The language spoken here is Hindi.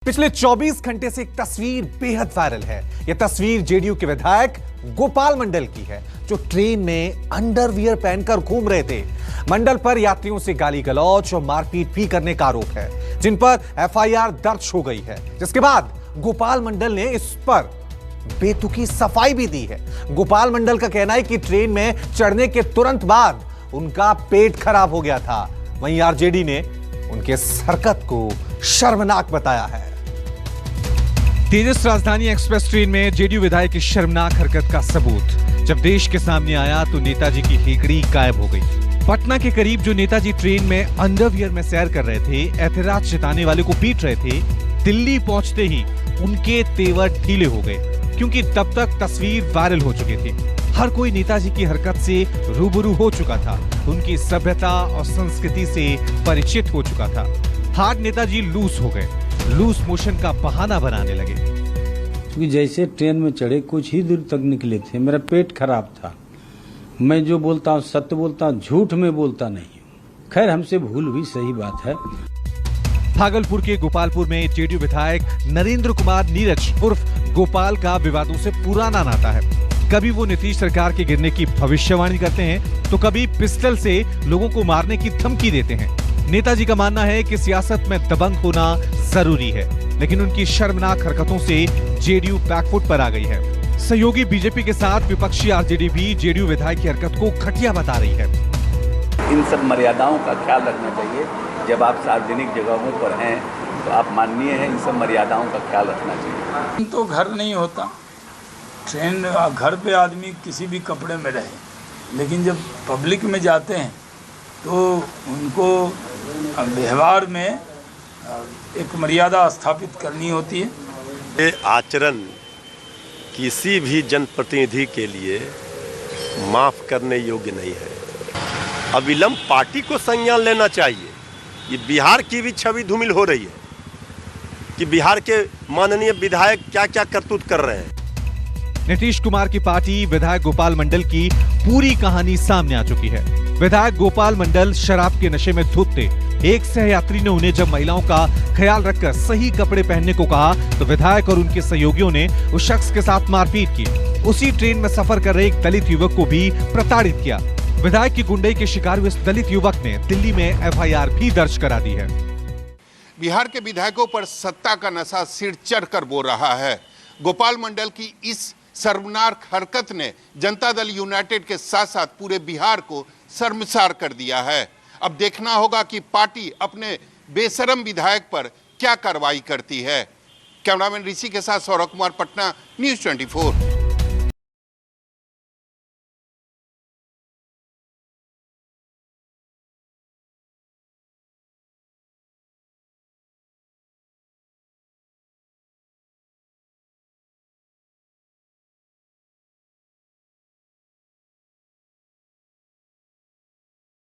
पिछले 24 घंटे से एक तस्वीर बेहद वायरल है। यह तस्वीर जेडीयू के विधायक गोपाल मंडल की है, जो ट्रेन में अंडरवियर पहनकर घूम रहे थे। मंडल पर यात्रियों से गाली गलौज और मारपीट भी करने का आरोप है, जिन पर एफआईआर दर्ज हो गई है। जिसके बाद गोपाल मंडल ने इस पर बेतुकी सफाई भी दी है। गोपाल मंडल का कहना है कि ट्रेन में चढ़ने के तुरंत बाद उनका पेट खराब हो गया था। वहीं आरजेडी ने उनके इस हरकत को शर्मनाक बताया है। तेजस राजधानी एक्सप्रेस ट्रेन में जेडीयू विधायक की शर्मनाक हरकत का सबूत जब देश के सामने आया तो नेताजी की हेकड़ी गायब हो गई। पटना के करीब जो नेताजी ट्रेन में अंडरवियर में सैर कर रहे थे, ऐतराज जताने वाले को पीट रहे थे, दिल्ली पहुंचते ही उनके तेवर ढीले हो गए, क्योंकि तब तक तस्वीर वायरल हो चुकी थी। हर कोई नेताजी की हरकत से रूबरू हो चुका था, उनकी सभ्यता और संस्कृति से परिचित हो चुका था। हाथ नेताजी लूज हो गए, लूज मोशन का बहाना बनाने लगे। क्योंकि जैसे ट्रेन में चढ़े कुछ ही दूर तक निकले थे, मेरा पेट खराब था। मैं जो बोलता हूँ सत्य बोलता हूँ, झूठ में बोलता नहीं। खैर, हमसे भूल हुई, सही बात है। भागलपुर के गोपालपुर में जेडीयू विधायक नरेंद्र कुमार नीरज उर्फ गोपाल का विवादों से पुराना नाता है। कभी वो नीतीश सरकार के गिरने की भविष्यवाणी करते हैं, तो कभी पिस्टल से लोगों को मारने की धमकी देते हैं। नेताजी का मानना है कि सियासत में दबंग होना जरूरी है, लेकिन उनकी शर्मनाक हरकतों से जेडीयू बैकफुट पर आ गई है। सहयोगी बीजेपी के साथ विपक्षी आरजेडी भी जेडीयू विधायक की हरकत को घटिया बता रही है। इन सब मर्यादाओं का ख्याल रखना चाहिए। जब आप सार्वजनिक जगहों पर हैं तो आप माननीय हैं, इन सब मर्यादाओं का ख्याल रखना चाहिए। तो घर नहीं होता, ट्रेन घर पे आदमी किसी भी कपड़े में रहे, लेकिन जब पब्लिक में जाते हैं तो उनको व्यवहार में एक मर्यादा स्थापित करनी होती है। ये आचरण किसी भी जनप्रतिनिधि के लिए माफ करने योग्य नहीं है। अविलंब पार्टी को संज्ञान लेना चाहिए। ये बिहार की भी छवि धूमिल हो रही है कि बिहार के माननीय विधायक क्या क्या करतूत कर रहे हैं। नीतीश कुमार की पार्टी विधायक गोपाल मंडल की पूरी कहानी सामने आ चुकी है। विधायक गोपाल मंडल शराब के नशे में धुत थे। एक सहयात्री ने उन्हें जब महिलाओं का ख्याल रखकर सही कपड़े पहनने को कहा, तो विधायक और उनके सहयोगियों ने उस शख्स के साथ मारपीट की। उसी ट्रेन में सफर कर रहे एक दलित युवक को भी प्रताड़ित किया। विधायक की गुंडई के शिकार हुए इस दलित युवक ने दिल्ली में एफआईआर भी दर्ज करा दी है। बिहार के विधायकों पर सत्ता का नशा सिर चढ़कर बोल रहा है। गोपाल मंडल की इस शर्मनाक हरकत ने जनता दल यूनाइटेड के साथ साथ पूरे बिहार को शर्मसार कर दिया है। अब देखना होगा कि पार्टी अपने बेशरम विधायक पर क्या कार्रवाई करती है। कैमरामैन ऋषि के साथ सौरभ कुमार, पटना, न्यूज़ 24।